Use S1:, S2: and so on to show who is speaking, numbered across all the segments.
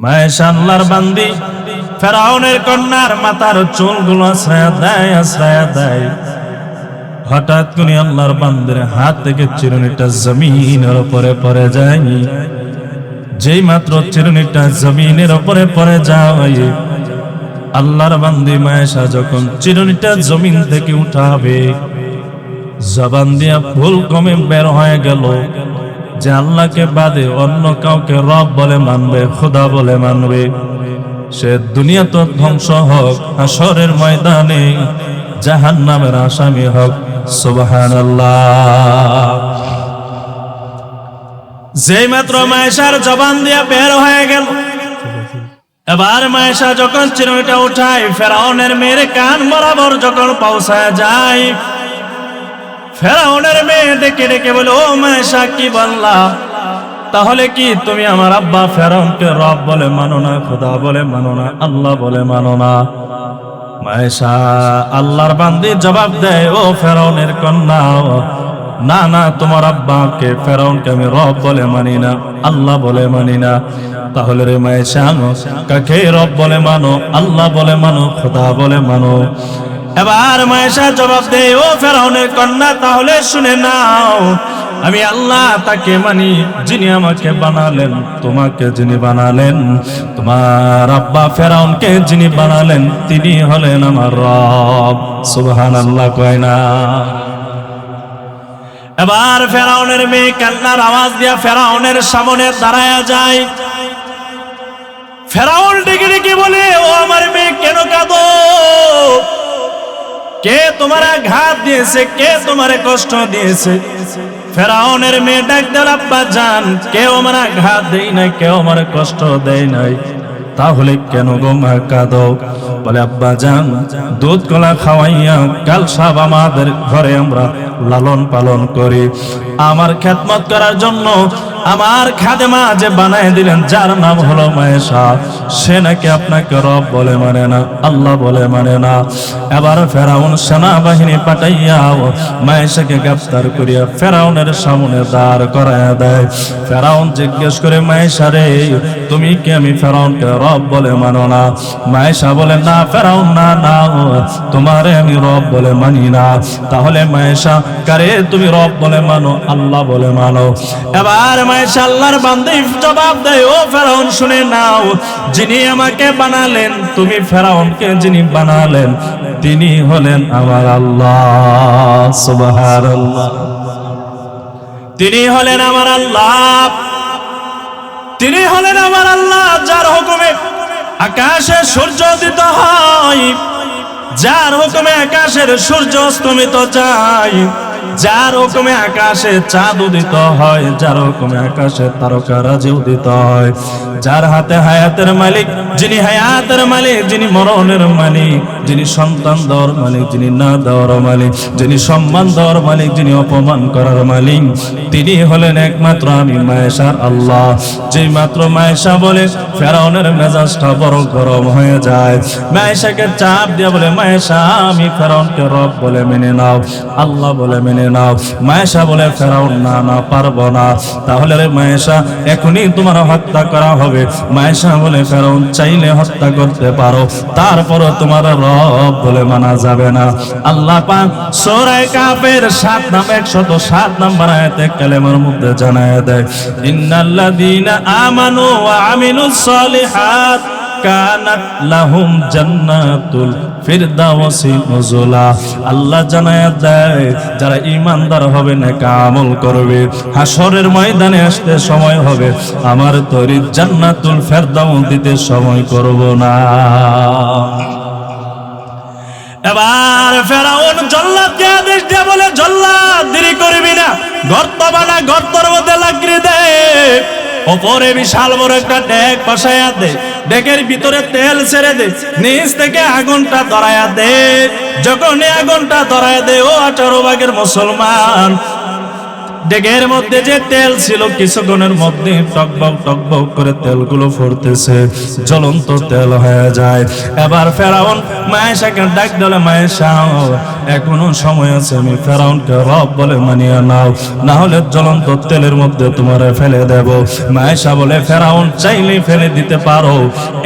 S1: মায়েশা আল্লাহর বান্দি ফেরাউনের কন্যার মাথার চুলগুলো আশ্রয় দেয়। হঠাৎ করে আল্লাহর বান্দির হাত থেকে চিরুনিটা জমিনের উপরে পড়ে যায়। যেই মাত্র চিরুনিটা জমিনের উপরে পড়ে যায়, আল্লাহর বান্দি মায়েশা যখন চিরুনিটা জমিন থেকে উঠাবে, জবান দিয়া ভুল কমে বের হয়ে গেল যে আল্লাহকে বাদে অন্য কাউকে রব বলে মানবে, খোদা বলে মানবে, সে দুনিয়া তো ধ্বংস হোক, হাসরের ময়দানে জাহান্নামের আসামি হোক। সুবহানাল্লাহ। যেই মাত্র মায়েশার জবান দিয়া বের হয়ে গেল, এবার মায়েশা যখন চিরুনিটা উঠায় ফেরাউনের মেয়ের কান বরাবর যখন পৌঁছায় যায়, ফেরাউনের মেয়ে ডেকে ডেকে বলে, ও মায়েশা কি বললা? তাহলে কি তুমি আমার আব্বা ফেরাউনকে রব বলে মানো না, খোদা বলে মানো না, আল্লাহ বলে মানো না? মায়েশা আল্লাহর বান্দি জবাব দেয়, ও ফেরাউনের কন্যা, না না, তোমার আব্বাকে ফেরাউনকে আমি রব বলে মানি না, আল্লাহ বলে মানি না। তাহলে রে মায়েশা, কাকে রব বলে মানো, আল্লাহ বলে মানো, খোদা বলে মানো? এবার মায়েশা জবাব দেয়, ও ফেরাউনের কন্যা, তাহলে শুনে নাও, আমি আল্লাহ তাকে মানি যিনি আমাকে বানালেন, তোমাকে যিনি বানালেন, তোমার আব্বা ফেরাউনকে যিনি বানালেন, তিনি হলেন আমার রব। সুবহানাল্লাহ কয় না? এবার ফেরাউনের মেয়ে কান্নার আওয়াজ দিয়া ফেরাউনের সামনে দাঁড়ায়া যায়। ফেরাউন ডেকে ডেকে বলে, ও আমার মেয়ে, কেন কাঁদো? কে তোমার আঘাত দিয়েছে? কে তোমার কষ্ট দিয়েছে? ফেরাউনের মেয়ে ডাক দিল, আব্বা জান, কেউ আমার আঘাত দেয় নাই, কেউ আমার কষ্ট দেয় নাই, তাহলে কেন গো মা কাঁদো? বলে, আব্বা জান, দুধ কলা খাওয়াইয়া কাল সব আমাদের ঘরে আমরা লালন পালন করি, আমার খেদমত করার জন্য আমার খাদেমা যে বানায় দিলেন, যার নাম হলো মায়েশা, সে নাকি আপনাকে রব বলে মানে না, আল্লাহ বলে মানে না। এবার ফেরাউন সেনাবাহিনী পাঠাইয়া মায়েশাকে গ্রেফতার করিয়া ফেরাউনের সামনে দাঁড় করাইয়া দেয়। ফেরাউন জিজ্ঞেস করে, মায়েশা রে, তুমি কি আমি ফেরাউনকে রব বলে মানো না? মায়েশা বলে, না ফেরাউন, না না, তোমারে আমি রব বলে মানি না। তাহলে মায়েশা, কারে তুমি রব বলে মানো, আল্লাহ বলে মানো? এবার মায়েশা আল্লাহর বান্দি জবাব দেয়, ও ফেরাউন, শুনে নাও, যিনি আমাকে বানালেন, তুমি ফেরাউনকে যিনি বানালেন, তিনি হলেন আমার আল্লাহ। সুবহানাল্লাহ। তিনি হলেন আমার আল্লাহ, তিনি হলেন আমার আল্লাহ, যার হুকুমে আকাশে সূর্য উদিত হয়, যার হুকুমে আকাশের সূর্য অস্তমিত যায়, যার হুকুমে আকাশে চাঁদ উদিত হয়, যার হুকুমে আকাশে তারকারাজি উদিত হয়, যার হাতে হায়াতের মালিক, যিনি হায়াতের মালিক, যিনি মরণের মালিক, যিনি সন্তান দেওয়ার মালিক, যিনি না দেওয়ার মালিক, যিনি সম্মান দেওয়ার মালিক, যিনি অপমান করার মালিক, তিনি হলেন একমাত্র আমি মায়েশার আল্লাহ। যেই মাত্র মায়েশা বলে, ফেরাউনের মেজাজটা বড় গরম হয়ে যায়। মায়েশাকে চাপ দিয়ে বলে, মায়েশা, আমি ফেরাউনকে রব বলে মেনে নাও, আল্লাহ বলে মেনে নাও। মায়েশা বলে, ফেরাউন, না না, পারবো না। তাহলে রে মায়েশা, এখনই তোমার হত্যা করা হবে। মায়েশা বলে, ফেরাউন চাইলে হত্যা করতে পারো, তারপরও তোমার রব বলে মানা যাবে না। আল্লাহ পাক সূরা কাফের 107 নম্বর আয়াতে কালেমার মধ্যে জানায় দেয়, ইন্নাল্লাযীনা আমানু ওয়া আমিলুস সালিহাত কানাত লাহুম জান্নাতুল ফিরদাউসি নুজুলা। আল্লাহ জানায় দেয়, যারা ঈমানদার হবে, নেক আমল করবে, হাসরের ময়দানে আসতে সময় হবে, আমার তৈরি জান্নাতুল ফিরদাউস দিতে সময় করব না। এবার ফেরাউন জল্লাদকে আদেশ দিয়ে বলে, জল্লাদ, দেরি করবি না, গর্ত বানা, গর্তের মধ্যে লাকড়ি দে, ওপরে বিশাল বড় একটা ডেক বসায়া দে, ডেকের ভিতরে তেল ছেড়ে দে, নিচ থেকে আগুনটা ধরায়া দে। যখন আগুনটা ধরায়া দে, ও 18 ভাগের মুসলমান ডেগের মধ্যে যে তেল ছিল কিছুক্ষণের মধ্যে টকবক করে তেলগুলো ফুটতেছে, জ্বলন্ত তেল হয়ে যায়। এবার ফেরাউন মায়েশাকে ডাক দিলে, মায়েশা এখনো সময় আছে, আমি ফেরাউনকে রব বলে মানিয়ে নাও, না হলে জ্বলন্ত তেলের মধ্যে তোমারে ফেলে দেব। মায়েশা বলে, ফেরাউন চাইলে ফেলে দিতে পারো,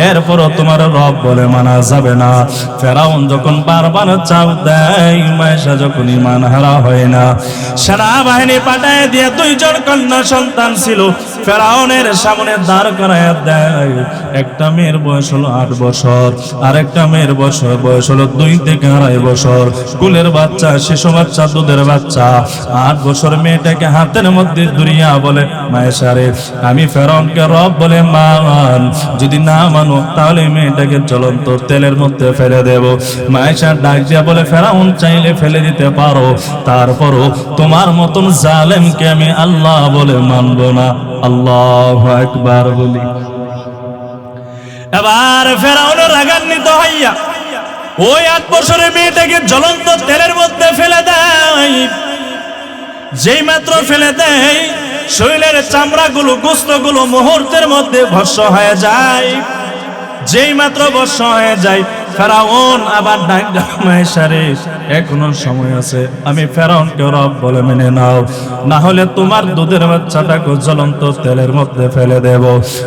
S1: এরপরও তোমার রব বলে মানা যাবে না। ফেরাউন যখন বারবার চাপ দেয়, মায়েশা যখন ঈমান হারা হয় না, সেনাবাহিনী পাঠায় দিয়ে 2 জন কন্যা সন্তান ছিল ফেরাউনের সামনে দাঁড় করায় দেয়। একটা মেয়ের বয়স হলো 8 বছর, আর একটা মেয়ের বয়স হলো 2 থেকে 2.5 বছর। কুলের বাচ্চা, শিশু বাচ্চা, দুধের বাচ্চা। 8 বছর মেয়েটাকে হাতের মধ্যে ধরিয়া বলে, মায়েশা রে, আমি ফেরাউনকে রব বলে মান, যদি না মানো তাহলে মেয়েটাকে জ্বলন্ত তেলের মধ্যে ফেলে দেব। মায়েশা ডাক দিয়া বলে, ফেরাউন চাইলে ফেলে দিতে পারো, তারপরও তোমার মতন জালেমকে আমি আল্লাহ বলে মানব না। আল্লাহু আকবার বলি। এবার ফেরাউন রাগান্বিত হইয়া ওই 8 বছরের মেয়েটাকে জ্বলন্ত তেলের মধ্যে ফেলে দেয়। যেই মাত্র ফেলে দেয়, শরীরের চামড়াগুলো, গোশতগুলো মুহূর্তের মধ্যে ভস্ম হয়ে যায়। যেই মাত্র ভস্ম হয়ে যায়, ফেরাউন আবার ডাক দেয়, মায়েশা রে, এখনো সময় আছে, আমি ফেরাউনকে রব বলে মেনে নাও, না হলে তোমার দুধের বাচ্চাটাকে জ্বলন্ত তেলের মধ্যে ফেলে দেব।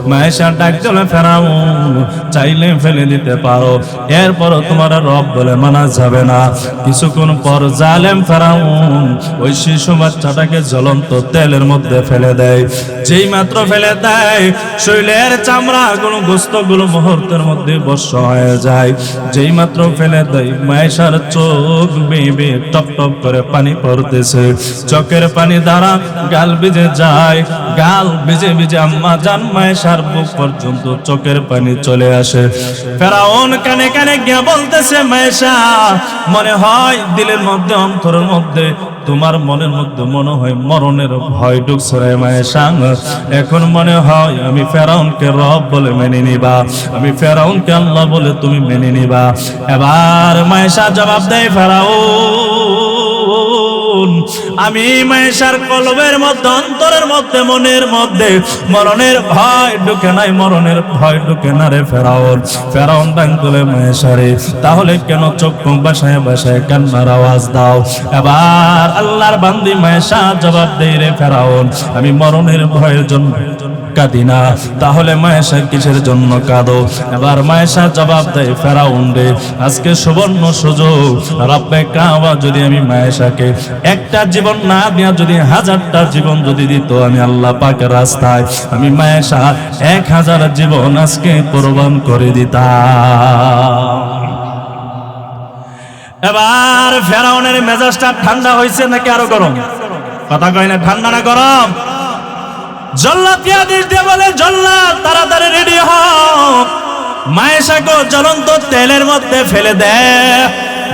S1: মায়েশা ডাক দিলে, ফেরাউন চাইলে ফেলে দিতে পারো, এরপরও তোমার রব বলে মানা যাবে না। কিছুক্ষণ পর জালেম ফেরাউন ওই শিশু বাচ্চাটাকে জ্বলন্ত তেলের মধ্যে ফেলে দেয়। যেই মাত্র ফেলে দেয়, শরীরের চামড়াগুলো, গোশতগুলো মুহূর্তের মধ্যে ভস্ম হয়ে যায়। যেই মাত্র ফেলে দেয়, মায়েশার চোখ বেয়ে টপ টপ করে পানি পড়তেছে। চোখের পানি দ্বারা গাল ভিজে যায়, গাল ভিজে ভিজে আম্মা জান মায়েশার বুক পর্যন্ত চোখের পানি চলে আসে। ফেরাউন কানে কানে গিয়ে বলতেছে, মায়েশা, মনে হয় দিলের মধ্যে, অন্তরের মধ্যে, তোমার মনের মধ্যে মনে হয় মরণের ভয় ঢুকছে রে মায়েশা। এখন মনে হয় আমি ফেরাউনকে রব বলে মেনে নিবা, আমি ফেরাউনকে আল্লাহ বলে তুমি মেনে নিবা। এবার মায়েশা জবাব দেয়, ফেরাউন, আমি মায়েশার কলবের মধ্যে, অন্তরের মধ্যে, মনের মধ্যে মরণের ভয় ঢুকে নাই, মরণের ভয় ঢুকে না রে ফেরাউন। ফেরাউন ডাক দিলে, মায়েশা রে, তাহলে কেন চোখ মুখ বাসায় বাসায় কান্নার আওয়াজ দাও? এবার আল্লাহর বান্দি মায়েশা জবাব দেয়, রে ফেরাউন, আমি মরণের ভয়ের জন্য কাঁদি না, তাহলে মায়েশা কিসের জন্য কাঁদো? এবার মায়েশা জবাব দেয়, ফেরাউন রে, আজকে সুবর্ণ সুযোগ, রব্বে কাবা যদি আমি মায়েশাকে একটা জীবন না দিয়া যদি 1000টা জীবন যদি দিত, আমি আল্লাহ পাকের রাস্তায় আমি মায়েশা 1000 জীবন আজকে কোরবান করে দিতাম। এবার ফেরাউনের মেজাজটা ঠান্ডা হয়েছে নাকি আরো গরম? কথা কয় না, ঠান্ডা না গরম? জল্লাদকে আদেশ দিয়ে বলে, জল্লাদ তাড়াতাড়ি রেডি হও, মায়েশাকে জ্বলন্ত তেলের মধ্যে ফেলে দেয়।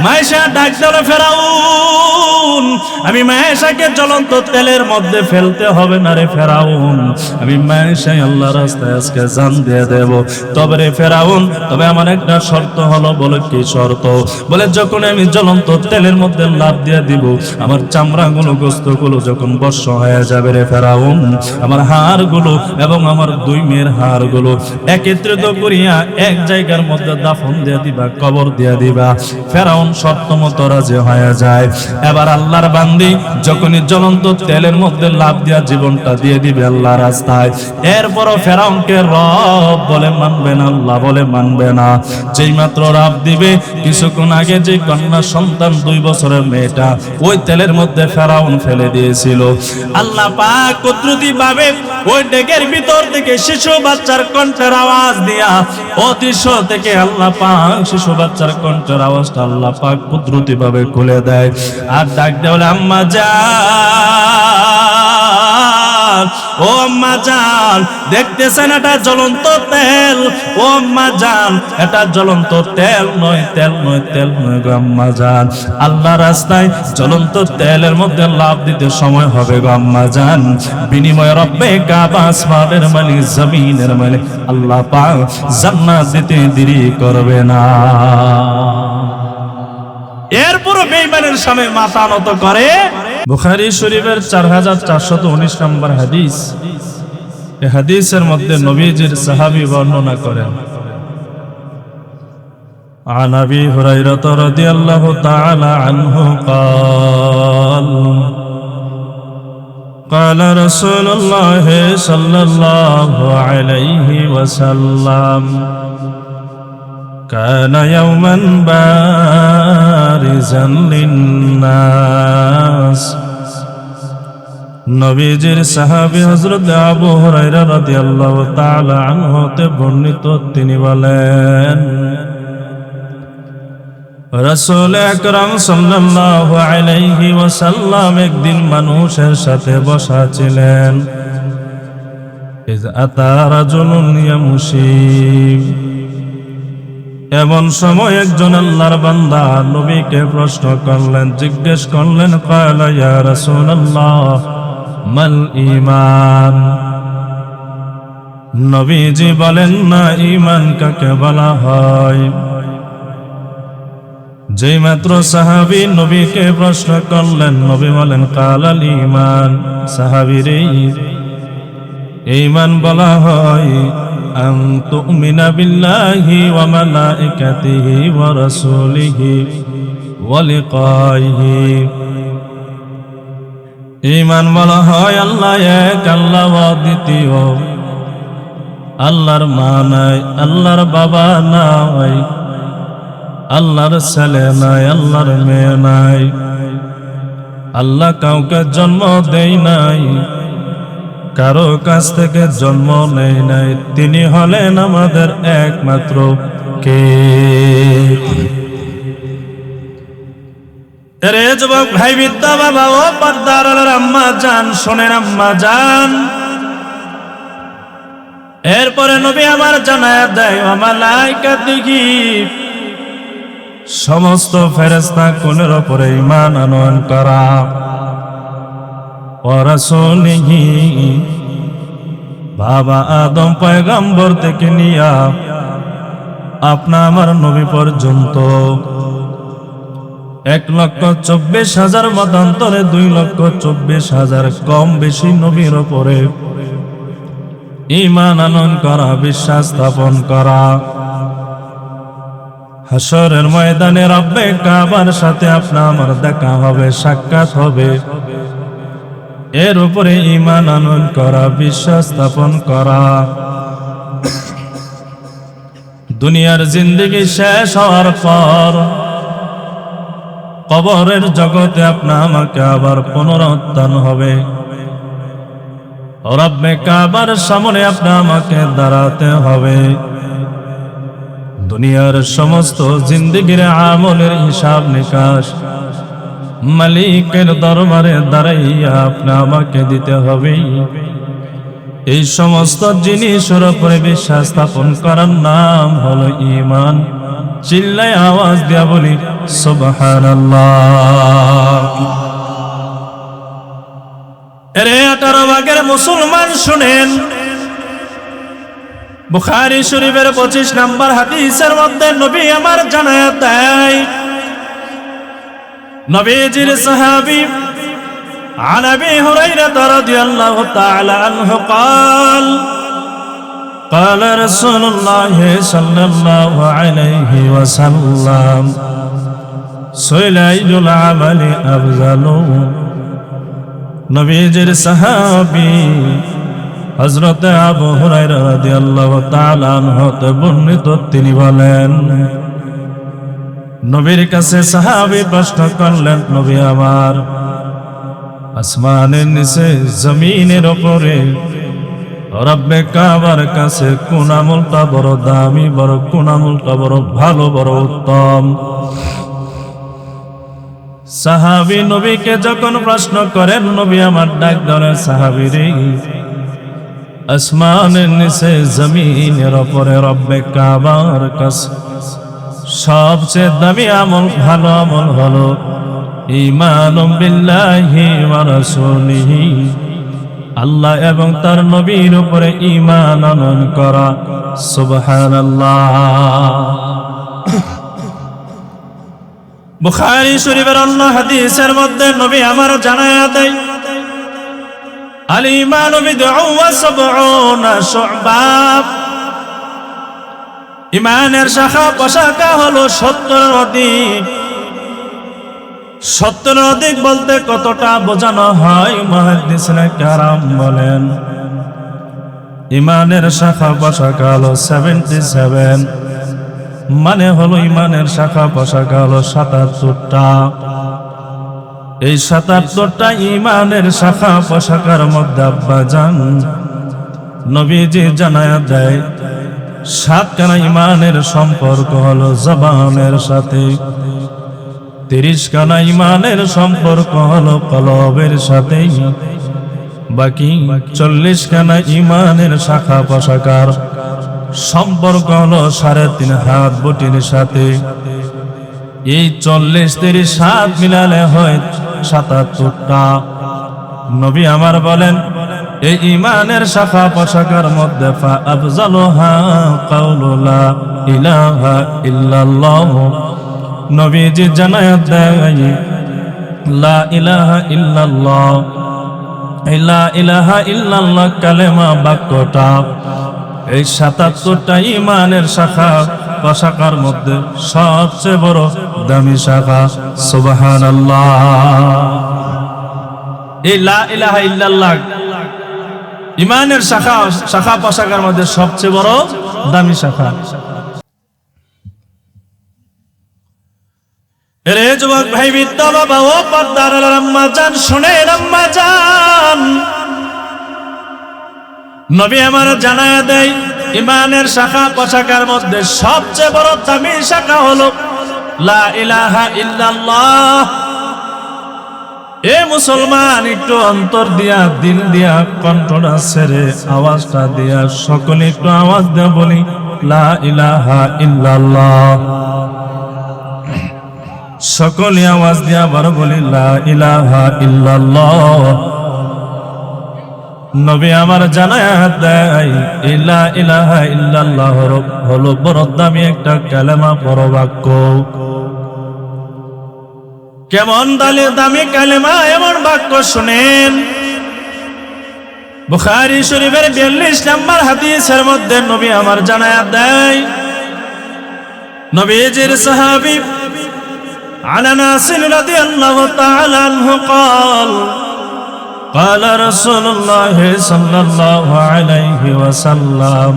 S1: মায়েশা ডাক দিল, ফেরাউন, আমি মায়েশাকে জ্বলন্ত তেলের মধ্যে ফেলতে হবে না রে ফেরাউন, আমি মায়েশাই আল্লাহর রাস্তায় আজকে জান দিয়ে দেব। তবে রে ফেরাউন, তবে আমার একটা শর্ত হলো। বলে কি শর্ত? বলে, যখন আমি জ্বলন্ত তেলের মধ্যে লাফ দিয়ে দিব, আমার চামড়াগুলো, গোশতগুলো যখন ভস্ম হয়ে যাবে রে ফেরাউন, আমার হাড়গুলো এবং আমার 2 মেয়ের হাড়গুলো একত্রিত করিয়া এক জায়গার মধ্যে দাফন দিয়ে দিবা, কবর দিয়ে দিবা। ফেরাউন শর্ত মতো রাজি হয়ে যায়। এবার আল্লাহর বান্দি যখনই জ্বলন্ত তেলের মধ্যে লাফ দিয়া জীবনটা দিয়ে দিবে আল্লাহর রাস্তায়, এরপরও ফেরাউনকে রব বলে মানবে না, আল্লাহ বলে মানবে না। যেই মাত্র লাফ দিবে, কিছুক্ষণ আগে যে কন্যা সন্তান 2 বছরের মেয়েটা ওই তেলের মধ্যে ফেরাউন ফেলে দিয়েছিল, আল্লাহ পাক কুদরতি ভাবে ওই ডেকের ভিতর থেকে শিশু বাচ্চার কণ্ঠের আওয়াজ দিয়া, অতিশ থেকে আল্লাহ পাক শিশু বাচ্চার কণ্ঠের আওয়াজটা আল্লাহ পাক কুদরতি ভাবে খুলে দেয়। আর ডাক দেওয়া, আম্মা জান, ও আম্মা জান, দেখতেছেন এটা জ্বলন্ত তেল? ও আম্মা জান, এটা জ্বলন্ত তেল নয়, তেল নয়, তেল নয় গো আম্মা জান, আল্লাহ রাস্তায় জ্বলন্ত তেলের মধ্যে লাভ দিতে সময় হবে গো আম্মা জান। বিনিময়ে রব্বে কাবা, আসমানের মালিক, জমিনের মালিক আল্লাহ পাক জান্নাত দিতে দেরি করবে না। এরপরও বেঈমানের সামনে মাথা নত করে বুখারী শরীফের 4419 নম্বর হাদিস। এই হাদিসের মধ্যে নবীজির সাহাবী বর্ণনা করেন, عن أبي هريرة رضي الله تعالى عنه قال قال رسول الله صلى الله عليه وسلم كان يوما بارزا للناس নবীজির সাহাবী হযরত আবু হুরায়রা রাদিয়াল্লাহু তাআলা আনহু হতে বর্ণিত, তিনি বলেন, রাসূল আকরাম সাল্লাল্লাহু আলাইহি ওয়াসাল্লাম একদিন মানুষের সাথে বসা ছিলেন। ইয আতা রাজুলুন ইয়ামশি, এমন সময় একজন আল্লাহর বান্দা নবীকে প্রশ্ন করলেন, জিজ্ঞেস করলেন, ক্বালা ইয়া রাসূলুল্লাহ মাল ঈমান। নবীজি বলেন না, ঈমান কাকে বলা হয়? যেই মাত্র সাহাবী নবীকে প্রশ্ন করলেন, নবী বলেন, কালাল ঈমান, সাহাবীরে ঈমান বলা হয় আন তুমিনা বিল্লাহি ওয়া মালাইকাতিহি ওয়া রাসূলিহি ওয়া লিকাইহি। ঈমান বলা হয় আল্লাহ এক, আল্লাহ অদ্বিতীয়, আল্লাহর মা নাই, আল্লাহর বাবা নাই, আল্লাহর ছেলে নাই, আল্লাহর মেয়ে নাই, আল্লাহ কাউকে জন্ম দেয় নাই, কারো কাছ থেকে জন্ম নেই নাই, তিনি হলেন আমাদের একমাত্র কে। রে যুবক ভাই, বিদ্যা বাবা ও পর্দার আম্মা জান, শোনেন আম্মা জান, এরপরে নবী আমার জানায়া দেয়, ওয়া মালাইকাতিহি, সমস্ত ফেরেশতা কুলের উপরে ঈমান আনয়ন করা, ওয়া রাসূলিহি, বাবা আদম পয়গম্বর থেকে নিয়া আপনা আমার নবী পর্যন্ত 1,24,000 মতান্তরে 2,24,000 কম বেশি নবীর উপরে ঈমান আনয়ন করা, বিশ্বাস স্থাপন করা। হাশরের ময়দানে রব্বে কাবার সাথে আপনা আমার দেখা হবে, সাক্ষাৎ হবে, এর উপরে ঈমান আনয়ন করা, বিশ্বাস স্থাপন করা। দুনিয়ার জিন্দেগি শেষ হওয়ার পর কবরের জগতে আপনা আমাকে আবার পুনরুত্থান হবে, রব্বে কাবার সামনে আপনা আমাকে দাঁড়াতে হবে। দুনিয়ার সমস্ত জিন্দেগির আমলের হিসাব নিকাশ মালিকের দরবারে দাঁড়াইয়া আপনা আমাকে দিতে হবে। এই সমস্ত জিনিসের উপরে বিশ্বাস স্থাপন করার নাম হলো ঈমান। চিল্লায় আওয়াজ দিয়া বলি সুবহানাল্লাহ। এরে 18 ভাগের মুসলমান শুনেন, বুখারী শরীফের 25 নম্বর হাদিসের মধ্যে নবী আমার জানায়া দেয়, নবীজির সাহাবী عن أبي هريرة رضي الله تعالى عنه قال قال رسول الله صلى الله عليه وسلم سيل العمل أفضل। নবীজির সাহাবী হযরত আবু হুরায়রা রাদিয়াল্লাহু তাআলা আনহু হতে বর্ণিত, তিনি বলেন, নবীর কাছে সাহাবী প্রশ্ন করলেন, নবী আমার, আসমানের নিচে জমিনের উপরে রব্বে কাবার কাছে কোন আমলটা বড় দামি, বড় কোন আমলটা বড় ভালো, বড় উত্তম? সাহাবী নবীকে যখন প্রশ্ন করেন, নবী আমার ডাক ধরে, সাহাবীরে, আসমানের নিচে জমিনের উপরে রব্বে কাবার কাছে সবচেয়ে দামি আমল, ভালো আমল হলো ঈমানুম বিল্লাহি ওয়া রাসূলিহি, আল্লাহ এবং তার নবীর উপরে ঈমান আনয়ন করা। সুবহানাল্লাহ। বুখারী শরীফের অন্য হাদিসের মধ্যে নবী আমার জানায়া দেয় আল ঈমানু বিদ'উ ওয়া সাব'উনা শু'বা, ঈমানের শাখা প্রশাখা হলো 70 অধিক। 70 অধিক বলতে কতটা বোঝানো হয় মুহাদ্দিসিনে কেরাম বলেন ঈমানের শাখা প্রশাখা হলো 77, মানে হলো ঈমানের শাখা প্রশাখা হলো 77টা। এই 77টা ঈমানের শাখা প্রশাখার মধ্যে আব্বাজান নবীজি জানায়া দেয় 7খানা ঈমানের সম্পর্ক হলো জবানের সাথে, 30খানা ঈমানের সম্পর্ক হলো কলবের সাথে, বাকি 40খানা ঈমানের শাখা প্রশাখার সম্পর্ক হলো 3.5 হাত বুটির সাথে। এই 40, 30, 7 মিলালে হয় 77টা। নবী আমার বলেন এই ঈমানের শাখা প্রশাখার মধ্যে ফা আফজালুহা কাউলু লা ইলাহা ইল্লাল্লাহ, নবীজি জানায়া দেয় লা ইলাহা ইল্লাল্লাহ, লা ইলাহা ইল্লাল্লাহ কালেমা বাক্যটা এই 77টা ঈমানের শাখা প্রশাখার মধ্যে সবচেয়ে বড় দামি শাখা। সুবহানাল্লাহ। এই লা ইলাহা ইল্লাল্লাহ ঈমানের শাখা প্রশাখার মধ্যে সবচেয়ে বড় দামি শাখা। রে যুবক ভাই বিদ্যা বাবা ও পর্দার আম্মা জান শুনেন, আম্মা জান নবী আমার জানায়া দেয় ঈমানের শাখা প্রশাখার মধ্যে সবচেয়ে বড় দামি শাখা হলো লা ইলাহা ইল্লাল্লাহ। এ মুসলমান একটু অন্তর দিয়া দিল দিয়া কণ্ঠটা ছেড়ে আওয়াজটা দিয়া সকলে একটু আওয়াজ দিয়া বলি লা ইলাহা ইল্লাল্লাহ। সকলে আওয়াজ দিয়া আবার বলি লা ইলাহা ইল্লাল্লাহ। নবী আমার জানায়া দেয় লা ইলাহা ইল্লাল্লাহ হলো বড় দামি একটা কালেমা, বড় বাক্য। কেমন দামি কালেমা, এমন বাক্য শুনেন। বুখারী শরীফের 42 নম্বর হাদিসের মধ্যে নবী আমার জানায়া দেয় নবীজির সাহাবী আনাস রাদিয়াল্লাহু তাআলা আনহু قال قال رسول الله صلى الله عليه وسلم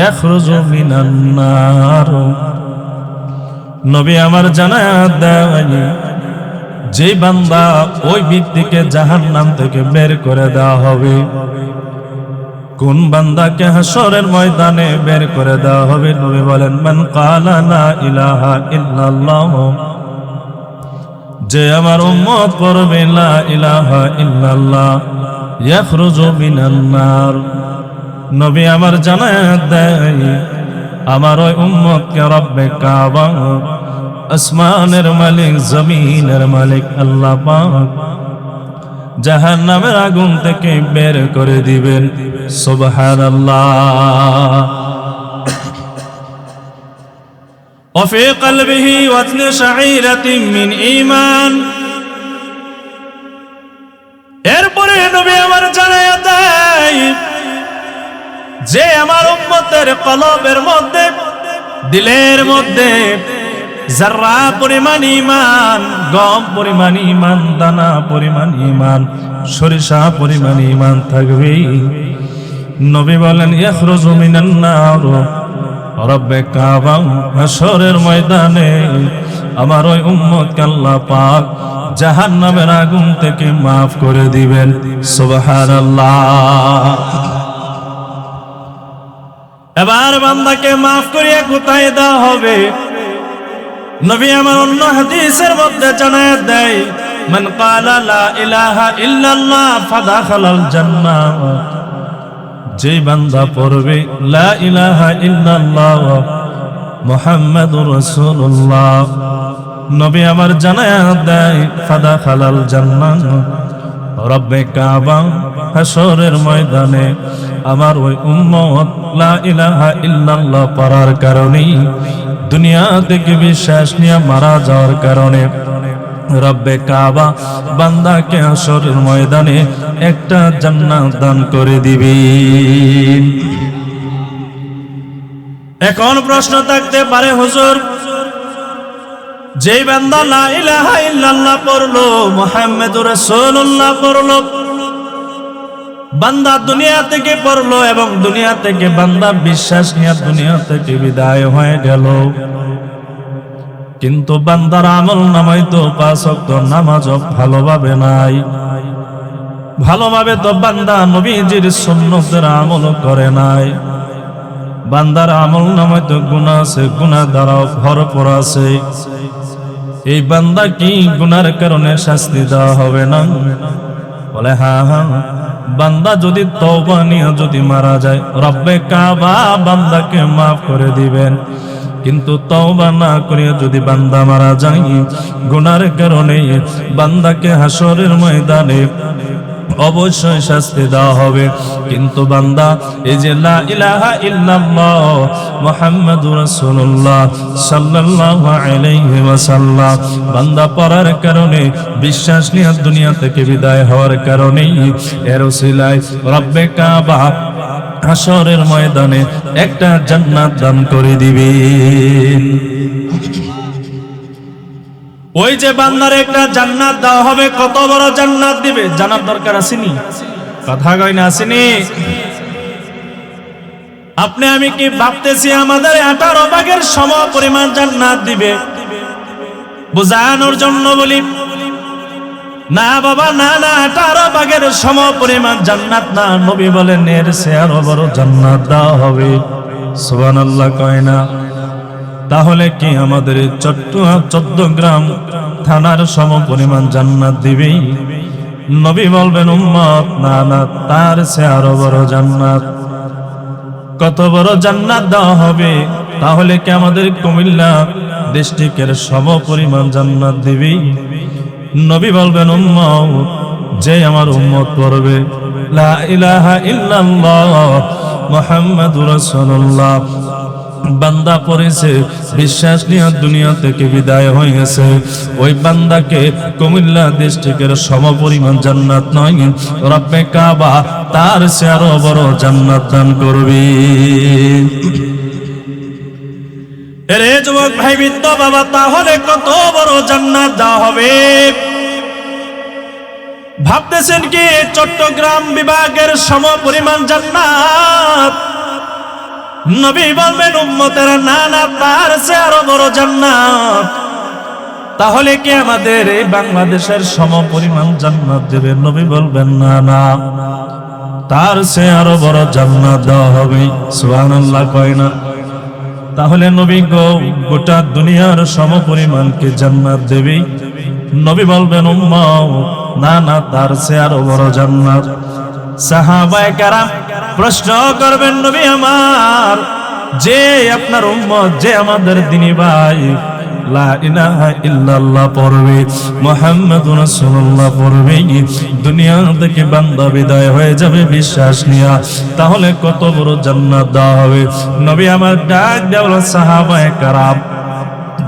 S1: يخرج من النار, নবী আমার জানায়া দেয় যে বান্দা ওই ব্যক্তিকে জাহান্নাম থেকে বের করে দেওয়া হবে। কোন বান্দাকে হাসরের ময়দানে বের করে দেওয়া হবে? নবী বলেন মান ক্বালা লা ইলাহা ইল্লাল্লাহ, যে আমার উম্মত পড়বে লা ইলাহা ইল্লাল্লাহ ইয়াখরুজু মিনান নার। নবী আমার জানায়া দেয় আমার ওই উম্মতকে রব্বে কাবা, আসমানের মালিক, জমিনের মালিক আল্লাহ পাক জাহান্নামের আগুন থেকে বের করে দিবেন। সুবহানাল্লাহ। وفي قلبه وزن شعيرة من ঈমান। এরপরে নবী আমার জানায়া দেয় যে আমার উম্মতের কলবের মধ্যে, দিলের মধ্যে যারা পরিমাণ ঈমান, গম পরিমাণ ঈমান, দানা পরিমাণ ঈমান, সরিষা পরিমাণ ঈমান থাকবে। নবী বলেন ইয়াখরুজু মিনান নার রব্বে কাবা, হাসরের ময়দানে আমার ওই উম্মতকে আল্লাহ পাক জাহান্নামের আগুন থেকে মাফ করে দিবেন। সুবহানাল্লাহ। এবার বান্দাকে মাফ করিয়া কোথায় দেওয়া হবে? নবী আমার অন্য হাদিসের মধ্যে জানায়া দেয় মান ক্বালা লা ইলাহা ইল্লাল্লাহ ফাদাখালাল জান্নাহ, যে বান্দা পড়বে লা ইলাহা ইল্লাল্লাহ মুহাম্মাদুর রাসূলুল্লাহ, নবী আমার জানায়া দেয় ফাদাখালাল জান্নাহ, রব্বে কাবা হাসরের ময়দানে আমার ওই উম্মত লা ইলাহা ইল্লাল্লাহ পড়ার কারণে দুনিয়া থেকে বিশ্বাস নিয়ে মারা যাওয়ার কারণে রব্বে কাবা বান্দাকে হাসরের ময়দানে একটা জান্নাত দান করে দিবেন। এখন প্রশ্ন থাকতে পারে, হুজুর যেই বান্দা লা ইলাহা ইল্লাল্লাহ পড়লো, মুহাম্মাদুর রাসূলুল্লাহ পড়লো, বান্দা দুনিয়া থেকে পড়লো এবং দুনিয়া থেকে বান্দা বিশ্বাস নিয়ে দুনিয়া থেকে বিদায় হয়ে গেল, কিন্তু বান্দার আমল নামায় তো 5 ওয়াক্ত নামাজও ভালোভাবে নাই, ভালোভাবে তো বান্দা নবীজির সুন্নতের আমল করে নাই, বান্দার আমল নামায় তো গুনাহ আছে, গুনাহ দ্বারা ভরপুর আছে। এই বান্দা কি গুনার কারণে শাস্তি দেওয়া হবে না? বলে হ্যাঁ হ্যাঁ, বান্দা যদি তওবা নিয়ে যদি মারা যায় রব্বে কাবা বান্দাকে মাফ করে দিবেন, কিন্তু তওবা না করে যদি বান্দা মারা যায় গুনার কারণে বান্দাকে হাসরের ময়দানে অবশ্যই শাস্তি দেওয়া হবে। কিন্তু বান্দা এই যে লা ইলাহা ইল্লাল্লাহ মুহাম্মাদুর রাসূলুল্লাহ সাল্লাল্লাহু আলাইহি ওয়াসাল্লাম বান্দা পড়ার কারণে বিশ্বাস নিয়ে দুনিয়া থেকে বিদায় হওয়ার কারণে এর ওসিলায় রব্বে কাবা হাসরের ময়দানে একটা জান্নাত দান করে দিবেন। ওই যে বান্দার একটা জান্নাত দেওয়া হবে, কত বড় জান্নাত দিবে জানার দরকার আসেনি? কথা কই না আসেনি? আপনি আমি কি ভাবতেছি আমাদের 18 ভাগের সম পরিমাণ জান্নাত দিবে? বোঝানোর জন্য বলি না বাবা, না না, 18 ভাগের সম পরিমাণ জান্নাত না, নবী বলেন এর চেয়ে আরো বড় জান্নাত দেওয়া হবে। সুবহানাল্লাহ কয় না? তাহলে কি আমাদের 14 থানার সম পরিমাণ জান্নাত দিবে? নবী বলবেন উম্মত না না, তার চেয়ে আরো বড় জান্নাত। কত বড় জান্নাত দেওয়া হবে? তাহলে কি আমাদের কুমিল্লা ডিস্ট্রিক্টের সম পরিমাণ জান্নাত দিবে? নবী বলবেন উম্মত, যে আমার উম্মত পড়বে লা ইলাহা ইল্লাল্লাহ মুহাম্মাদুর রাসূলুল্লাহ, বান্দা পড়েছে বিশ্বাস নিয়ে দুনিয়া থেকে বিদায় হয়ে গেছে, ওই বান্দাকে কুমিল্লা ডিস্ট্রিক্টের সমপরিমাণ জান্নাত নয়, রব্বে কাবা তার চেয়ে আরো বড় জান্নাত দান করবে। এরে যুবক ভাই বৃদ্ধ বাবা, তাহলে কত বড় জান্নাত দেওয়া হবে? ভাবতেছেন কি চট্টগ্রাম বিভাগের সমপরিমাণ জান্নাত? নবী বলবেন উম্মতেরা না না, তার চেয়ে আরো বড় জান্নাত। তাহলে কি আমাদের এই বাংলাদেশের সমপরিমাণ জান্নাত দেবে? নবী বলবেন না না, তার চেয়ে আরো বড় জান্নাত দেওয়া হবে। সুবহানাল্লাহ কয় না? তাহলে নবী গোটা দুনিয়ার সমপরিমাণ কি জান্নাত দেবে? নবী বলবেন উম্মত না না, তার চেয়ে আরো বড় জান্নাত। সাহাবায়ে কেরাম প্রশ্ন করবেন, নবী আমার, যে আপনার উম্মত, যে আমাদের দিনী ভাই লা ইলাহা ইল্লাল্লাহ পড়বে, মুহাম্মাদুর রাসূলুল্লাহ পড়বে, দুনিয়া থেকে বান্দা বিদায় হয়ে যাবে বিশ্বাস নিয়া, তাহলে কত বড় জান্নাত দেওয়া হবে? নবী আমার ডাক দেওয়া সাহাবায়ে কেরাম,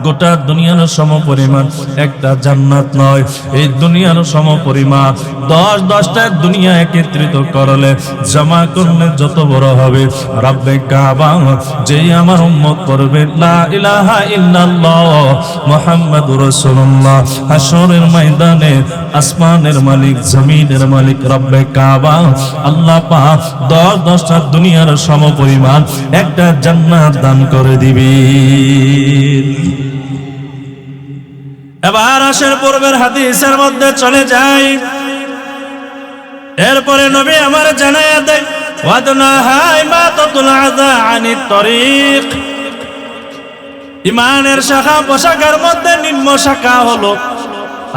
S1: গোটা দুনিয়ার সমপরিমাণ একটা জান্নাত নয়, এই দুনিয়ার সমপরিমাণ 10টা দুনিয়া একত্রিত করলে জমা করলে যত বড় হবে রব্বে কাবা, যেই আমার উম্মত করবে লা ইলাহা ইল্লাল্লাহ মুহাম্মাদুর রাসূলুল্লাহ, হাসরের ময়দানে আসমানের মালিক জমিনের মালিক রব্বে কাবা আল্লাহ পাক 10টা দুনিয়ার সমপরিমাণ একটা জান্নাত দান করে দিবে। এবার আসেন পূর্বের হাদিসের মধ্যে চলে যাই। এরপরে নবী আমার জানায়া দেয় ওয়াদনা হাই মা তাতুল আযা আনিত তরিক, ইমানের শাখা পোশাকের মধ্যে নিম্ন শাখা হলো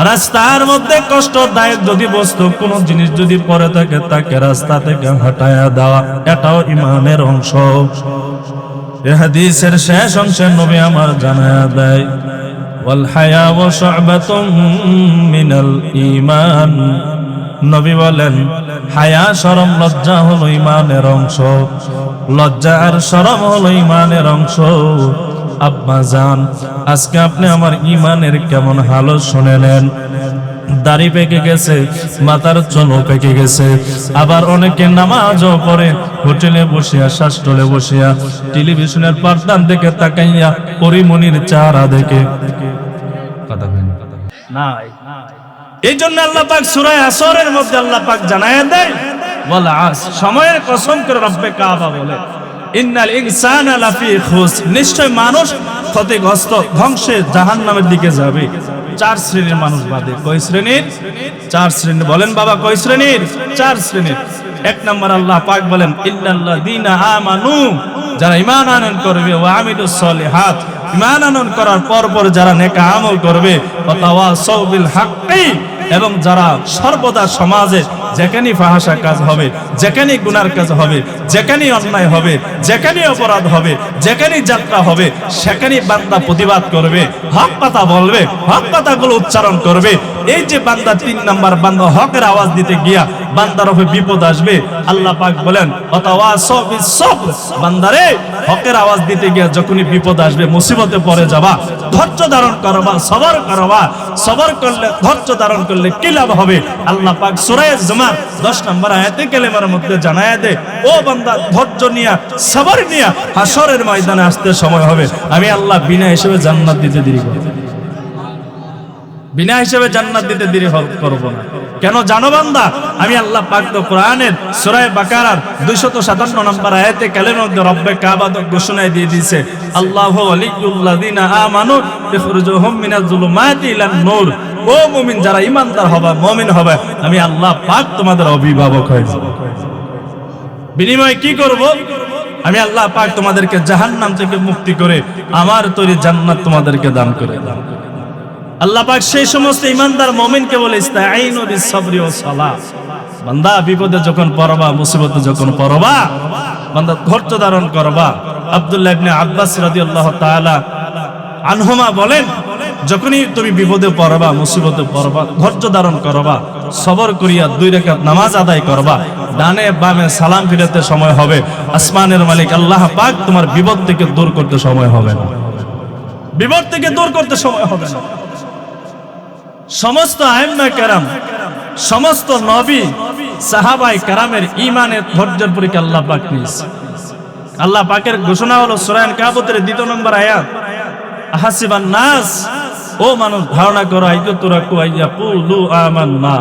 S1: রাস্তার মধ্যে কষ্টদায়ক যদি বস্তু কোনো জিনিস যদি পড়ে থাকে তাকে রাস্তা থেকে হটায়া দেওয়া, এটাও ইমানের অংশ। এই হাদিসের শেষ অংশে নবী আমার জানায়া দেয় ওয়াল হায়া ওয়া শু'বাতুম মিনাল ঈমান, নবী বলেন হায়া শরম লজ্জা হলো ঈমানের অংশ, লজ্জা আর শরম হলো ঈমানের অংশ। আব্বা জান, আজকে আপনি আমার ঈমানের কেমন হালত শুনে নেন। দাড়ি পেকে গেছে, মাথার চুলও পেকে গেছে, আবার অনেকে নামাজও পড়ে হোটেলে বসিয়া, শাসটলে বসিয়া, টেলিভিশনের পর্দার দিকে তাকাইয়া পরিমণির চেহারা দেখে কথা নাই। এই জন্য আল্লাহ পাক সূরা আসরের মধ্যে আল্লাহ পাক জানায়া দেয়, ওয়াল আসর, সময়ের কসম করে রব্বে কাবা বলে, ইন্নাল ইনসানা লাফি খুসর, নিশ্চয় মানুষ ক্ষতিগ্রস্ত, ধ্বংসে জাহান্নামের দিকে যাবে। চার শ্রেণীর মানুষ বাদে। কয় শ্রেণীর? চার শ্রেণীর। বলেন বাবা কয় শ্রেণীর? চার শ্রেণীর। এক নম্বর আল্লাহ পাক বলেন ইল্লাল্লাযীনা আমানু, যারা ঈমান আনয়ন করবে, ওয়া আমিলুস সলিহাত, ঈমান আনয়ন করার পর যারা নেক আমল করবে, ওয়া তাওয়াসাউ বিল হাক্কি, এবং যারা সর্বদা সমাজে যেখানে ফাহাশা কাজ হবে, যেখানে গুনার কাজ হবে, যেখানে অন্যায় হবে, যেখানে অপরাধ হবে, যেখানে যাত্রা হবে, সেখানে বান্দা প্রতিবাদ করবে, হক কথা বলবে, হক কথাগুলো উচ্চারণ করবে। এই যে বান্দা, তিন নাম্বার বান্দা হকের আওয়াজ দিতে গিয়া বান্দার উপরে বিপদ আসবে, আল্লাহ পাক বলেন ওয়াতাওয়াসাউ বিস সবর, বান্দারে হকের আওয়াজ দিতে গিয়া যখনই বিপদ আসবে, মুসিবতে পড়ে যাবা, ধৈর্য ধারণ করবা, সবর করবা। সবর করলে, ধৈর্য ধারণ করলে কি লাভ হবে? আল্লাহ পাক সূরা জুমার 10 নম্বর আয়াতে কালেমার মধ্যে জানায়া দেয়, ও বান্দা, ধৈর্য নিয়া, সবর নিয়া হাসরের ময়দানে আসতে সময় হবে, আমি আল্লাহ বিনা হিসেবে জান্নাত দিতে দেরি করব না। বিনা হিসেবে জান্নাত দিতে দেরি করব না। কেন জানো বান্দা? আমি আল্লাহ পাক তো কোরআনের সূরা বাকারার 257 নম্বর আয়াতে কালেমার মধ্যে রব্বে কাবা তো ঘোষণা দিয়ে দিয়েছে, আল্লাহু ওয়ালিয়ুল্লাযিনা আমানু ইখরুজুহুম মিনাজ যুলুমাতি ইলান নূর। ও মুমিন, যারা ঈমানদার হবে, মুমিন হবে, আমি আল্লাহ পাক তোমাদের অভিভাবক হয়ে যাব। বিনিময়ে কি করব? আমি আল্লাহ পাক তোমাদেরকে জাহান্নাম থেকে মুক্তি করে আমার তৈরি জান্নাত তোমাদেরকে দান করে দাও। আল্লাহ পাক সেই সমস্ত ঈমানদার মুমিনকে বলে ইস্তাঈনু বিস সাবরি ওয়াস সালাহ, বান্দা বিপদে যখন পড়বা, মুসিবতে যখন পড়বা, বান্দা ধৈর্য ধারণ করবা। আব্দুল্লাহ ইবনে আব্বাস রাদিয়াল্লাহু তাআলা আনহুমা বলেন, যখনই তুমি বিপদে পড়বা, মুসিবতে পড়বা, ধৈর্য ধারণ করবা, সবর করিয়া 2 রাকাত নামাজ আদায় করবা, ডানে বামে সালাম ফিরাতে সময় হবে, আসমানের মালিক আল্লাহ পাক তোমার বিপদ থেকে দূর করতে সময় হবে না। বিপদ থেকে দূর করতে সময় হবে না। সমস্ত আইম্মা কেরাম, সমস্ত নবী, সাহাবায়ে কেরামের ঈমানের ধৈর্যের পরীক্ষা আল্লাহ পাক নিয়েছে। আল্লাহ পাকের ঘোষণা হলো সূরা আনকাবুতের 2 নম্বর আয়াত, আহাসিবান নাস, ও মানুষ ধারণা করো, আইয়াতুরাকু আইয়াকুলু আমান্না,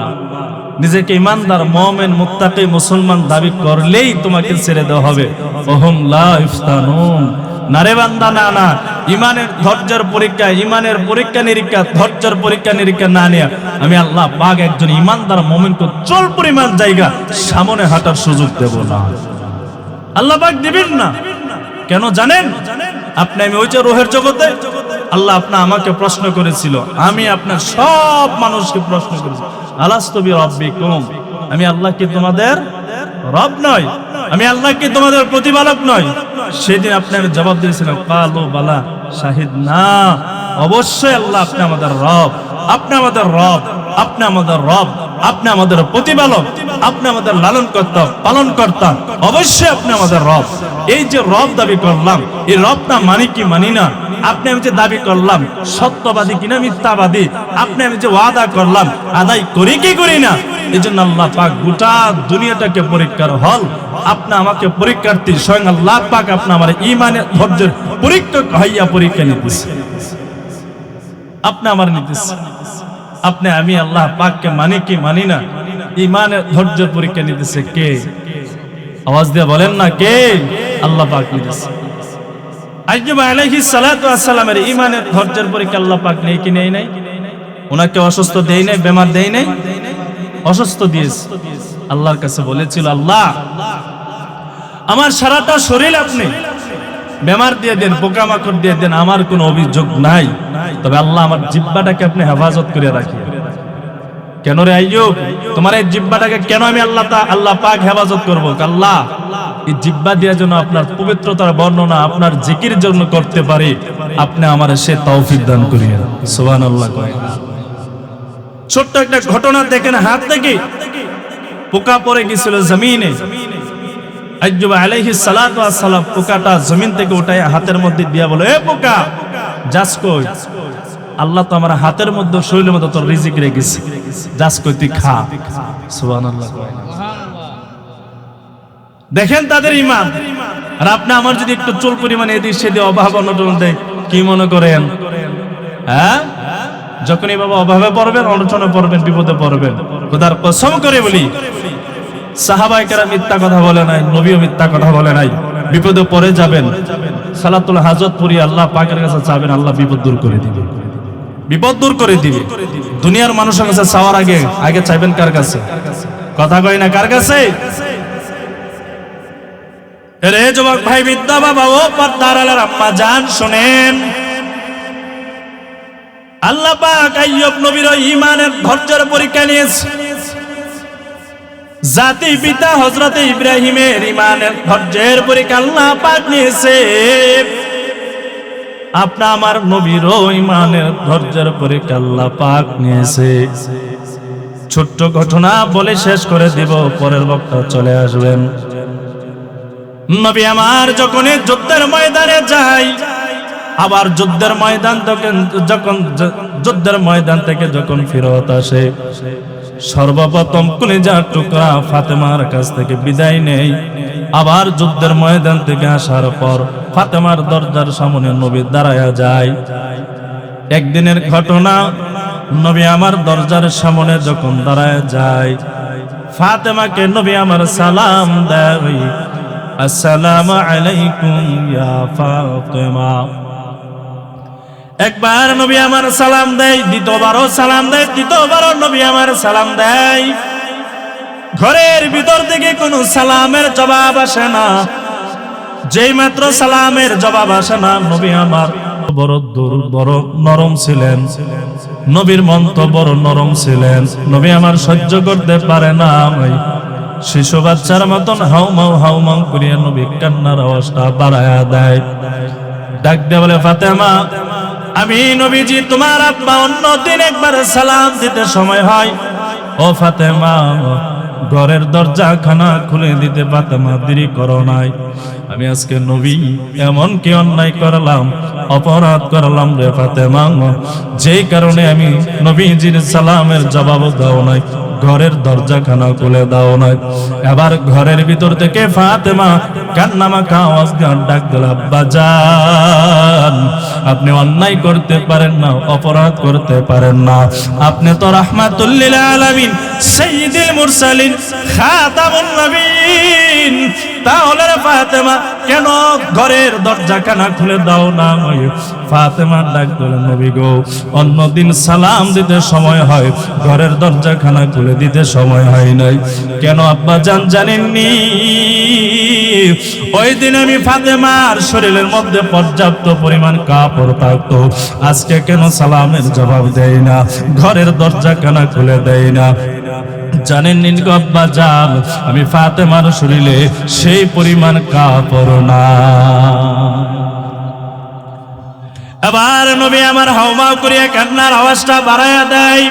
S1: নিজেকে ঈমানদার, মুমিন, মুত্তাকি, মুসলমান দাবি করলেই তোমাকে ছেড়ে দেওয়া হবে। ওহুম লা ইফতানুন, না রে বান্দা, না না, ঈমানের ধৈর্যের পরীক্ষা, ঈমানের পরীক্ষা নিরীক্ষা, ধৈর্যের পরীক্ষা নিরীক্ষা না নিয়ে আমি আল্লাহ পাক একজন ঈমানদার মুমিনকে চল পরিমাণ জায়গা সামনে হাঁটার সুযোগ দেব না। আল্লাহ পাক দিবেন না। কেন জানেন? আপনি, আমি ওই যে রূহের জগতে আল্লাহ আমাকে প্রশ্ন করেছিল, আমি আপনার সব মানুষকে প্রশ্ন করেছি, আলাস্তু বিরাব্বিকুম, আমি আল্লাহ কি তোমাদের রব নয়? আমি আল্লাহ কি তোমাদের প্রতিপালক নয়? সেদিন আপনি আমি জবাব দিয়েছিলাম, কালু বালা শাহিদনা, অবশ্যই আল্লাহ আপনি আমাদের রব, আপনি আমাদের রব, আপনি আমাদের রব, আপনি আমাদের প্রতিপালক, আপনি আমাদের লালনকর্তা, পালনকর্তা, অবশ্যই আপনি আমাদের রব। এই যে রব দাবি করলাম, এই রবটা মানি কি মানি না, আপনি আমি যে দাবি করলাম সত্যবাদী কিনা মিথ্যাবাদী, আপনি আমি যে ওয়াদা করলাম আদায় করি কি করি না। এই জন্য আল্লাহ পাক গোটা দুনিয়াটাকে পরীক্ষার হল, আপনি আমাকে পরীক্ষার্থী, স্বয়ং আল্লাহ পাক আপনি আমার ঈমানের ধৈর্যের পরীক্ষা হইয়া পরীক্ষা নিতেছে, আপনি আমার নিতেছে। আপনি আমি আল্লাহ পাককে মানি কি মানি না, ঈমানের ধৈর্যের পরীক্ষা নিতেছে কে? আওয়াজ দিয়ে বলেন না কে? আল্লাহ পাক নিতেছে। আইয়ুব আলাইহিস সালাতু ওয়াস সালামের ঈমানের ধৈর্যের পরীক্ষা আল্লাহ পাক নেই কি নেই নাই? ওনাকে অসুস্থ দেই নাই, বেমার দেই নাই, অসুস্থ দিয়েছে। আল্লাহর কাছে বলেছিল, আল্লাহ আমার সারাটা শরীর আপনি বেমার দিয়ে দেন, পোকামাকড় দিয়ে দেন, আমার কোনো অভিযোগ নাই, তবে আল্লাহ আমার জিহ্বাটাকে আপনি হেফাজত করে রাখিয়ে। কেন রে আইয়ুব, তোমার এই জিহ্বাটাকে কেন আমি আল্লাহ পাক হেফাজত করবো? আল্লাহ এই জিহ্বা দিয়ে যেন আপনার পবিত্রতার বর্ণনা, আপনার জিকির জন্য করতে পারি, আপনি আমার সে তৌফিক দান করিয়ে। সুবহানাল্লাহ। ছোট্ট একটা ঘটনা দেখেন, হাত থেকে পোকা পড়ে গেছিল জমিনে। আইয়ুব আলাইহিস সালাতু ওয়াস সালাম পোকাটা জমিন থেকে উঠায় হাতের মধ্যে দিয়া বলে, এ পোকা যাস কই? আল্লাহ তো আমার হাতের মধ্যে শরীরের মধ্যে তোর রিজিক রেখেছে, যাস কই তুই খা। সুবহানাল্লাহ। দেখেন তাদের ঈমান। আর আপনি আমার যদি একটু চুল পরিমাণে এদিক সেদিক অভাব অনটন দেয়, কি মনে করেন? হ্যাঁ, যখনই বাবা অভাবে পড়বেন, অনটনে পড়বেন, বিপদে পড়বেন, খোদার কসম করে বলি সাহাবায়ে কেরাম মিথ্যা কথা বলে নাই, নবীও মিথ্যা কথা বলে নাই। বিপদে পড়ে যাবেন, সালাতুল হাজত পড়ি আল্লাহ পাকের কাছে চাবেন, আল্লাহ বিপদ দূর করে দিবে, বিপদ দূর করে দিবে। দুনিয়ার মানুষের কাছে চাওয়ার আগে আগে চাইবেন কার কাছে? কথা কই না, কার কাছে? রে যুবক ভাই, বিদ্যা বাবা ও পর্দার আলার আম্মা জান শুনেন, আল্লাহ পাক আইয়ুব নবীর ঈমানের ধৈর্যের পরীক্ষা নিয়েছে। জাতি পিতা হযরত ইব্রাহিমের ঈমানের ধৈর্যের পরীক্ষা আল্লাহ পাক নিয়েছে। আপনা আমার নবীর ঈমানের ধৈর্যের পরীক্ষা আল্লাহ পাক নিয়েছে। ছোট্ট ঘটনা বলে শেষ করে দিব, পরের বক্তা চলে আসবেন। নবী আমার যখন যুদ্ধের ময়দানে যায়, আবার যুদ্ধের ময়দান থেকে যখন ফেরত আসে, সর্বপ্রথম কলিজার টুকরা ফাতেমার কাছ থেকে বিদায় নেই। আবার যুদ্ধের ময়দান থেকে আসার পর ফাতেমার দরজার সামনে নবী দাঁড়ায়া যায়। একদিনের ঘটনা, নবী আমার দরজার সামনে যখন দাঁড়ায়া যায়, ফাতেমাকে নবী আমার সালাম দেয়, আসসালামু আলাইকুম ইয়া ফাতেমা। একবার নবী আমার সালাম দেয়, দ্বিতীয়বারও সালাম দেয়, তৃতীয়বারও নবী আমার সালাম দেয়। ঘরের ভিতর থেকে কোনো সালামের জবাব আসে না। যেই মাত্র সালামের জবাব আসে না, নবী আমার বড় নরম ছিলেন, নবীর মন তো বড় নরম ছিলেন। নবী আমার সহ্য করতে পারে না, শিশু বাচ্চার মতন হাউমাউ করিয়া নবী কান্নার আওয়াজটা বাড়ায়া দেয়। ডাক দিয়ে বলে, ফাতেমা, আমি নবীজি তোমার আব্বা অন্যদিন একবার সালাম দিতে সময় হয়, ও ফাতেমা ঘরের দরজা খানা খুলে দিতে ফাতেমা দেরি করো নাই। আমি আজকে নবী এমন কি অন্যায় করলাম, অপরাধ করলাম রে ফাতেমা, যেই কারণে আমি নবীজির সালামের জবাব দাও নাই, ঘরের দরজা খানা খুলে দাও নাই। এবার ঘরের ভিতর থেকে ফাতেমা কান্নামাখা আওয়াজ ডাক দিল, আব্বা জান আপনি অন্যায় করতে পারেন না, অপরাধ করতে পারেন না, আপনি তো রাহমাতুল লিল আলামিন, সাইয়্যিদুল মুরসালিন, খাতামুন নবীন। তাহলে রে ফাতেমা কেন ঘরের দরজা খানা খুলে দাও না? ফাতেমা ডাক দিল, নবী গো, অন্যদিন সালাম দিতে সময় হয়, ঘরের দরজা খানা খুলে দিতে সময় হয় নাই। কেন আব্বা জান জানেননি? ওই দিন আমি ফাতেমার শরীরের মধ্যে পর্যাপ্ত পরিমাণ কাপড় থাকতো, আজকে কেন সালামের জবাব দেয় না, ঘরের দরজা খানা খুলে দেয় না? জানেন নি আব্বা জান, আমি ফাতেমার শরীরে সেই পরিমাণ কাপড় না। আবার নবী আমার হাউমাউ করিয়া কান্নার আওয়াজটা বাড়ায়া দেয়।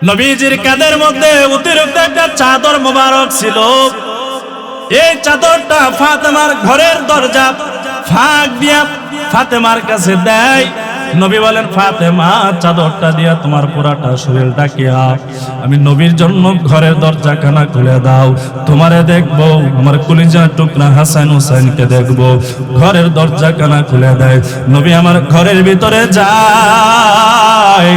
S1: নবীজির কাঁধের মধ্যে অতিরিক্ত একটা চাদর মোবারক ছিল। এই চাদরটা ফাতেমার ঘরের দরজা ফাঁক দিয়া ফাতেমার কাছে দেয়। নবী বলেন, ফাতেমা চাদরটা দিয়া তোমার পুরাটা শরীর ঢাকিয়া আমি নবীর জন্য ঘরের দরজা খানা খুলে দাও, তোমারে দেখবো, আমার কলিজার টুকরা হাসান হুসাইনকে দেখবো। ঘরের দরজা খানা খুলে দেয়। নবী আমার ঘরের ভিতরে যায়,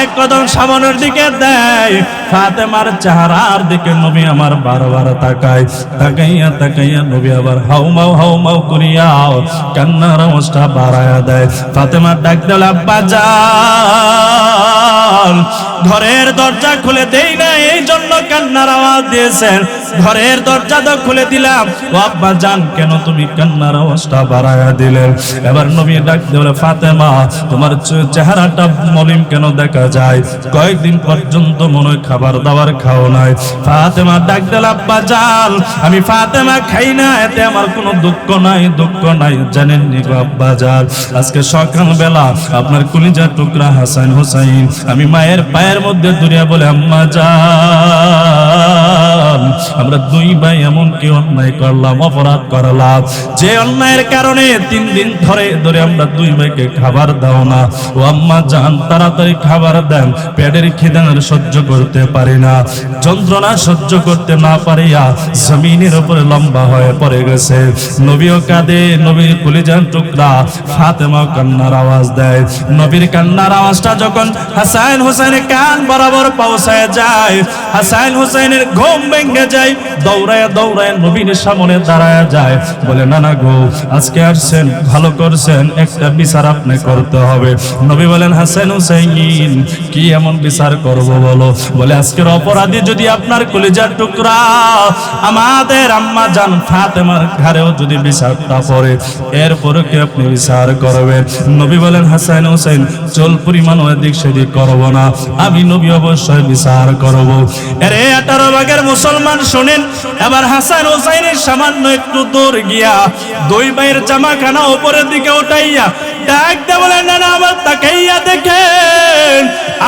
S1: এক কদম সামনের দিকে দেয়, ফাতেমার চেহারার দিকে নবী আমার বারবার তাকায়। তাকাইয়া নবী আবার হাউমাউ করিয়া কান্নার আওয়াজটা বাড়ায়া দেয়। ফাতেমা ডাক দিল, আব্বা জান ঘরের দরজা খুলে দেই না, এই জন্য কান্নার আওয়াজ দিয়েছেন। ঘরের দরজা তো খুলে দিলাম, ও আব্বা জান কেন তুমি কান্নার আওয়াজটা বাড়ায়া দিলেন? এবার নবী ডাক দিল, ফাতেমা তোমার চেহারাটা মলিন কেন দেখা যায়? কয়েকদিন পর্যন্ত মনে হয় খাবার দাবার খাও নাই। ফাতেমা ডাক দিল, আব্বা জান আমি ফাতেমা খাই না, এতে আমার কোনো দুঃখ নাই, দুঃখ নাই। জানেন নি গো আব্বা জান, আজকে সকালবেলা আপনার কলিজার টুকরা হাসান হোসাইন আমি মায়ের পায়ের মধ্যে দুনিয়া বলে, আম্মা জান আমরা দুই ভাই এমন কি অন্যায় করলাম, অপরাধ করলাম, যে অন্যায়ের কারণে 3 দিন ধরে আমরা দুই ভাইকে খাবার দাও না। ও আম্মা জান তাড়াতাড়ি খাবার দেন, পেটের খিদে সহ্য করতে পারি না, যন্ত্রণা সহ্য করতে না পারিয়া জমিনের উপরে লম্বা হয়ে পড়ে গেছে। নবীও কাঁদে, নবীর কলিজার টুকরা ফাতেমা কান্নার আওয়াজ দেয়। নবীর কান্নার আওয়াজটা যখন হাসান হোসেনের কান বরাবর পৌঁছায় যায়, হাসান হোসেনের ঘুম ভেঙে যায়, দৌড়ায় দৌড়ায় নবীর সামনে দাঁড়ায় যায়, বলে নানা গো আজকে আসছেন ভালো করছেন, একটা বিচার আপনি করতে হবে। নবী বলেন, হাসান হোসেন কি এমন বিচার করব বলো? বলে আজকের অপরাধী যদি আপনার কলিজার টুকরা আমাদের আম্মা জান ফাতেমার ঘরেও যদি বিচারটা পড়ে, এরপরে কি আপনি বিচার করবেন? নবী বলেন, হাসান হোসেন চল পরিমাণ এদিক সেদিক করব না, আমি নবী অবশ্যই বিচার করব। আরে 18 ভাগের মুসলমান শুনেন, এবার হাসান হোসেনের সামান্য একটু দূর গিয়া দুই ভাইয়ের জামাখানা উপরের দিকে উঠাইয়া ডাক দিয়ে বলেন, না না আবার তাকাইয়া দেখেন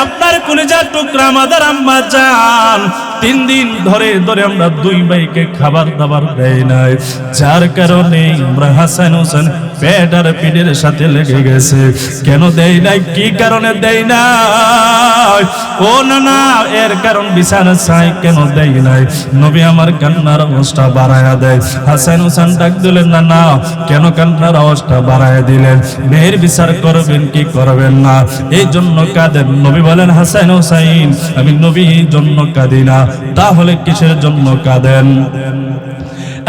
S1: আপনার কলিজার টুকরা আমাদের আম্মা জান 3 দিন ধরে আমরা দুই ভাইকে খাবার দাবার দেয় নাই, যার কারণে আমরা হাসান হোসেন পেট আর পিঠের সাথে লেগে গেছে। কেন দেয় নাই, কি কারণে দেয় নাই? ও না না এর কারণ বিচার চাই, কেন দেয় নাই? নবী আমার কান্নার আওয়াজটা বাড়ায়া দেয়। হাসান হোসেন ডাক দিলেন, না না কেন কান্নার আওয়াজটা বাড়ায়া দিলেন? মেয়ের বিচার করবেন কি করবেন না, এই জন্য কাঁদেন? নবী বলেন, হাসান হোসেন আমি নবীর জন্য কাঁদি না, তাহলে কিসের জন্য কাঁদেন?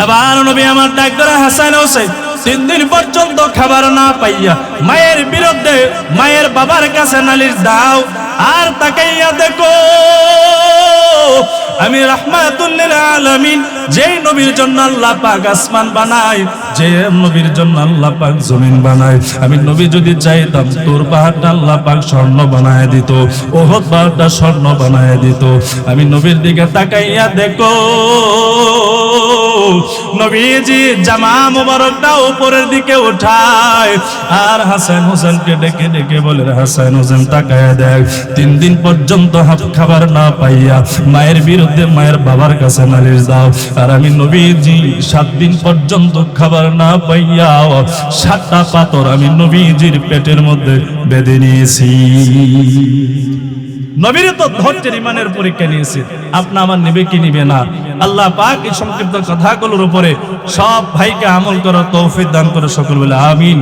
S1: এবার নবী আমার ডাক ধরে, হাসান হোসেন 3 দিন পর্যন্ত খাবার না পাইয়া মায়ের বিরুদ্ধে মায়ের বাবার কাছে নালিশ দাও, আর তাকাইয়া দেখো আমি রাহমাতুল লিল আলামিন, যেই নবীর জন্য আল্লাহ পাক আসমান বানায়, যে নবীর জন্য আল্লাহ পাক জমিন বানায়, আমি নবী যদি চাইতাম তোর পাহাড়টা আল্লাহ পাক স্বর্ণ বানায় দিত, ওহদ পাহাড়টা স্বর্ণ বানায় দিত। আমি নবীর দিকে তাকাইয়া দেখো নবীজি জামা মোবারকটা উপরের দিকে উঠায়, আর হাসান হোসেনকে ডেকে ডেকে বলে, হাসান হোসেন তাকায়া দেখ 3 দিন পর্যন্ত খাবার না পাইয়া মায়ের বিরুদ্ধে মায়ের বাবার কাছে নালিশ দাও, আর আমি নবীজি 7 দিন পর্যন্ত খাবার না পাইয়া 7টা পাথর আমি নবীজির পেটের মধ্যে বেঁধে নিয়েছি। নবীর তো ধৈর্যের ইমানের পরীক্ষা নিয়েছে, আপনি আমার নেবে কি নিবে না? আল্লাহ পাক এই সংক্ষিপ্ত কথাগুলোর উপরে সব ভাইকে আমল করার তৌফিক দান করে সকল বলে আমিন।